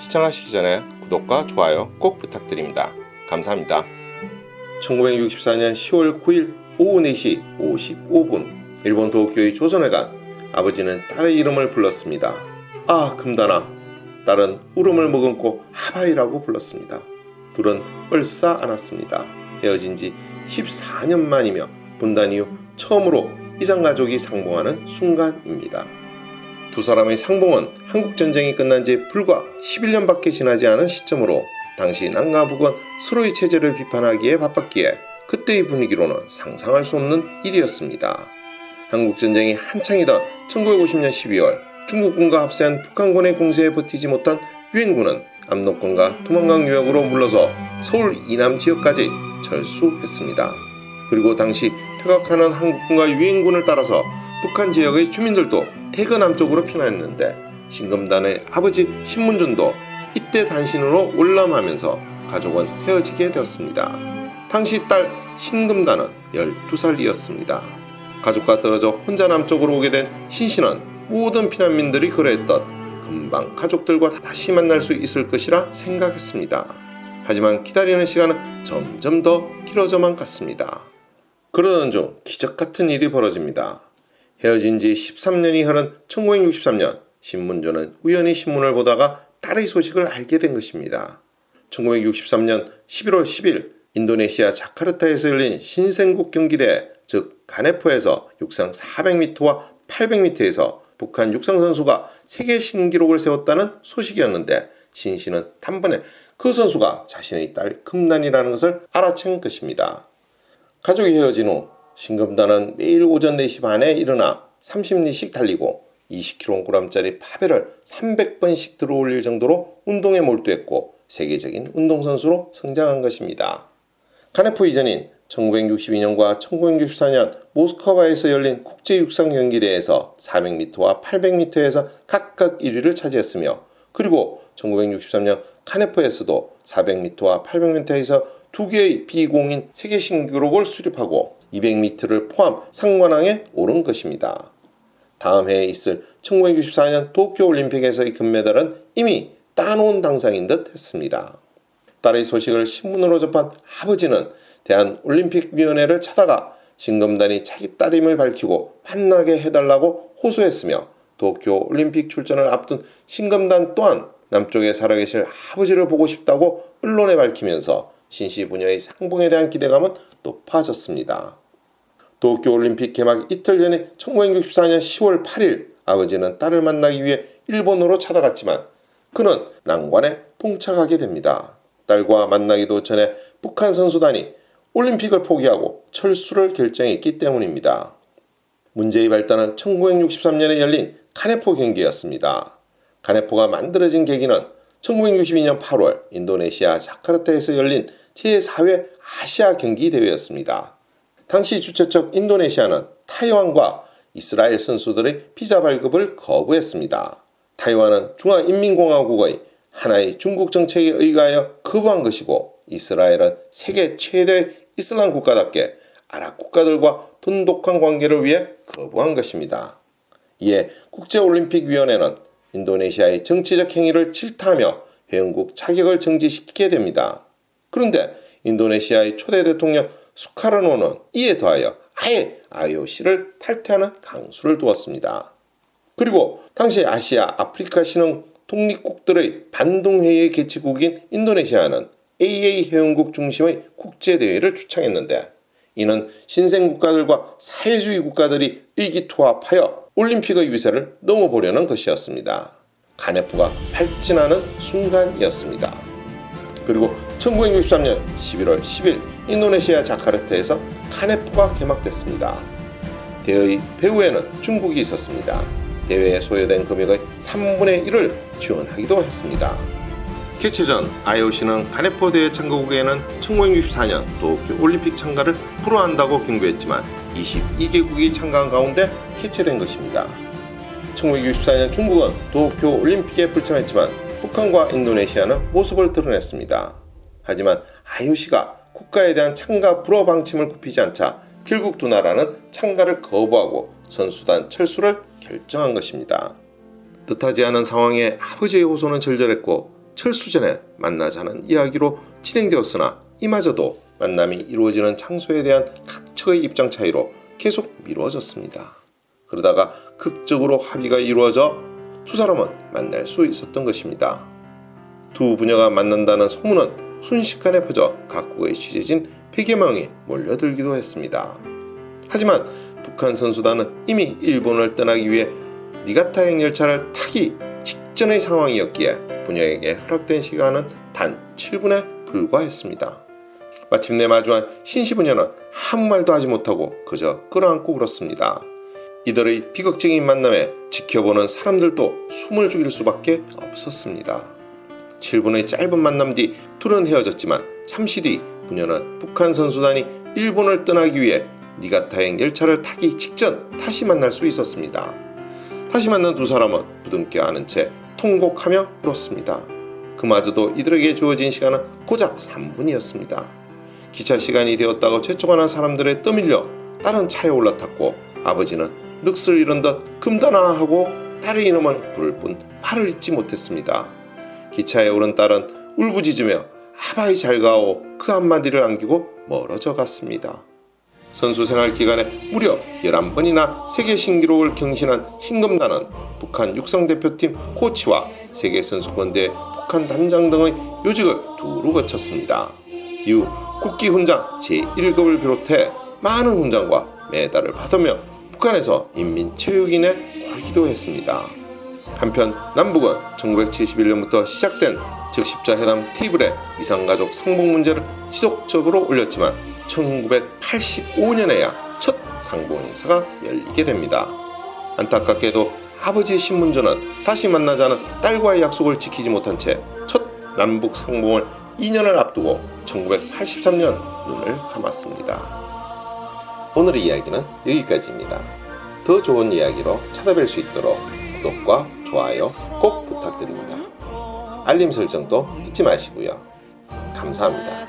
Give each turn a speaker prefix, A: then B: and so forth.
A: 시청하시기 전에 구독과 좋아요 꼭 부탁드립니다. 감사합니다. 1964년 10월 9일 오후 4시 55분 일본 도쿄의 조선회관. 아버지는 딸의 이름을 불렀습니다. 아, 금단아. 딸은 울음을 머금고 하바이라고 불렀습니다. 둘은 얼싸 안았습니다. 헤어진 지 14년 만이며 분단 이후 처음으로 이산가족이 상봉하는 순간입니다. 두 사람의 상봉은 한국전쟁이 끝난 지 불과 11년밖에 지나지 않은 시점으로 당시 남과 북은 서로의 체제를 비판하기에 바빴기에 그때의 분위기로는 상상할 수 없는 일이었습니다. 한국전쟁이 한창이던 1950년 12월 중국군과 합세한 북한군의 공세에 버티지 못한 유엔군은 압록강과 두만강 유역으로 물러서 서울 이남 지역까지 철수했습니다. 그리고 당시 퇴각하는 한국군과 유엔군을 따라서 북한 지역의 주민들도 대거 남쪽으로 피난했는데 신금단의 아버지 신문준도 이때 단신으로 월남하면서 가족은 헤어지게 되었습니다. 당시 딸 신금단은 12살이었습니다. 가족과 떨어져 혼자 남쪽으로 오게 된 신씨는 모든 피난민들이 그러했던 금방 가족들과 다시 만날 수 있을 것이라 생각했습니다. 하지만 기다리는 시간은 점점 더 길어져만 갔습니다. 그러던 중 기적 같은 일이 벌어집니다. 헤어진 지 13년이 흐른 1963년 신문준은 우연히 신문을 보다가 딸의 소식을 알게 된 것입니다. 1963년 11월 10일 인도네시아 자카르타에서 열린 신생국 경기대회, 즉 가네포에서 육상 400m와 800m에서 북한 육상 선수가 세계 신기록을 세웠다는 소식이었는데 신씨는 단번에 그 선수가 자신의 딸 금단이라는 것을 알아챈 것입니다. 가족이 헤어진 후 신금단은 매일 오전 4시 반에 일어나 30리씩 달리고 20kg짜리 파벨을 300번씩 들어올릴 정도로 운동에 몰두했고 세계적인 운동선수로 성장한 것입니다. 가네포 이전인 1962년과 1964년 모스크바에서 열린 국제육상경기대회에서 400m와 800m에서 각각 1위를 차지했으며 그리고 1963년 가네포에서도 400m와 800m에서 두 개의 비공인 세계 신기록을 수립하고 200m를 포함 상관왕에 오른 것입니다. 다음 해에 있을 1964년 도쿄올림픽에서의 금메달은 이미 따놓은 당상인 듯 했습니다. 딸의 소식을 신문으로 접한 아버지는 대한올림픽위원회를 찾아가 신금단이 자기 딸임을 밝히고 만나게 해달라고 호소했으며 도쿄올림픽 출전을 앞둔 신금단 또한 남쪽에 살아계실 아버지를 보고 싶다고 언론에 밝히면서 신씨 부녀의 상봉에 대한 기대감은 높아졌습니다. 도쿄올림픽 개막 이틀 전인 1964년 10월 8일 아버지는 딸을 만나기 위해 일본으로 찾아갔지만 그는 난관에 봉착하게 됩니다. 딸과 만나기도 전에 북한 선수단이 올림픽을 포기하고 철수를 결정했기 때문입니다. 문제의 발단은 1963년에 열린 가네포 경기였습니다. 가네포가 만들어진 계기는 1962년 8월 인도네시아 자카르타에서 열린 제4회 아시아 경기대회였습니다. 당시 주최국 인도네시아는 타이완과 이스라엘 선수들의 비자 발급을 거부했습니다. 타이완은 중화인민공화국의 하나의 중국 정책에 의거하여 거부한 것이고 이스라엘은 세계 최대 이슬람 국가답게 아랍 국가들과 돈독한 관계를 위해 거부한 것입니다. 이에 국제올림픽위원회는 인도네시아의 정치적 행위를 질타하며 회원국 자격을 정지시키게 됩니다. 그런데 인도네시아의 초대 대통령 수카르노는 이에 더하여 아예 IOC를 탈퇴하는 강수를 두었습니다. 그리고 당시 아시아 아프리카 신흥 독립국들의 반동회의의 개최국인 인도네시아는 AA 회원국 중심의 국제대회를 주창했는데 이는 신생국가들과 사회주의 국가들이 의기투합하여 올림픽의 위세를 넘어보려는 것이었습니다. 가네포가 발진하는 순간이었습니다. 그리고 1963년 11월 10일 인도네시아 자카르타에서 가네포가 개막됐습니다. 대회의 배후에는 중국이 있었습니다. 대회에 소요된 금액의 3분의 1을 지원하기도 했습니다. 개최 전 IOC는 가네포 대회 참가국에는 1964년 도쿄올림픽 참가를 불허한다고 경고했지만 22개국이 참가한 가운데 개최된 것입니다. 1964년 중국은 도쿄올림픽에 불참했지만 북한과 인도네시아는 모습을 드러냈습니다. 하지만 IOC가 국가에 대한 참가 불허 방침을 굽히지 않자 결국 두 나라는 참가를 거부하고 선수단 철수를 결정한 것입니다. 뜻하지 않은 상황에 아버지의 호소는 절절했고 철수 전에 만나자는 이야기로 진행되었으나 이마저도 만남이 이루어지는 장소에 대한 각처의 입장 차이로 계속 미뤄졌습니다. 그러다가 극적으로 합의가 이루어져 두 사람은 만날 수 있었던 것입니다. 두 부녀가 만난다는 소문은 순식간에 퍼져 각국의 취재진 100여 명이 몰려들기도 했습니다. 하지만 북한 선수단은 이미 일본을 떠나기 위해 니가타행 열차를 타기 직전의 상황이었기에 부녀에게 허락된 시간은 단 7분에 불과했습니다. 마침내 마주한 신씨 부녀는 아무 말도 하지 못하고 그저 끌어안고 울었습니다. 이들의 비극적인 만남에 지켜보는 사람들도 숨을 죽일 수밖에 없었습니다. 7분의 짧은 만남 뒤 둘은 헤어졌지만 잠시 뒤 부녀는 북한 선수단이 일본을 떠나기 위해 니가타행 열차를 타기 직전 다시 만날 수 있었습니다. 다시 만난 두 사람은 부둥켜 안은 채 통곡하며 울었습니다. 그마저도 이들에게 주어진 시간은 고작 3분이었습니다. 기차 시간이 되었다고 재촉하는 사람들에 떠밀려 딸은 차에 올라탔고 아버지는 넋을 잃은 듯 금단아하고 딸의 이름을 부를 뿐 말을 잇지 못했습니다. 기차에 오른 딸은 울부짖으며 아바이 잘 가오 그 한마디를 안기고 멀어져 갔습니다. 선수 생활 기간에 무려 11번이나 세계 신기록을 경신한 신금단은 북한 육상대표팀 코치와 세계선수권대 북한 단장 등의 요직을 두루 거쳤습니다. 이후 국기훈장 제1급을 비롯해 많은 훈장과 메달을 받으며 북한에서 인민체육인에 오르기도 했습니다. 한편 남북은 1971년부터 시작된 적십자회담 테이블에 이산가족 상봉 문제를 지속적으로 올렸지만 1985년에야 첫 상봉 행사가 열리게 됩니다. 안타깝게도 아버지의 신문조는 다시 만나자는 딸과의 약속을 지키지 못한 채 첫 남북 상봉을 2년을 앞두고 1983년 눈을 감았습니다. 오늘의 이야기는 여기까지입니다. 더 좋은 이야기로 찾아뵐 수 있도록 구독과 좋아요 꼭 부탁드립니다. 알림 설정도 잊지 마시고요. 감사합니다.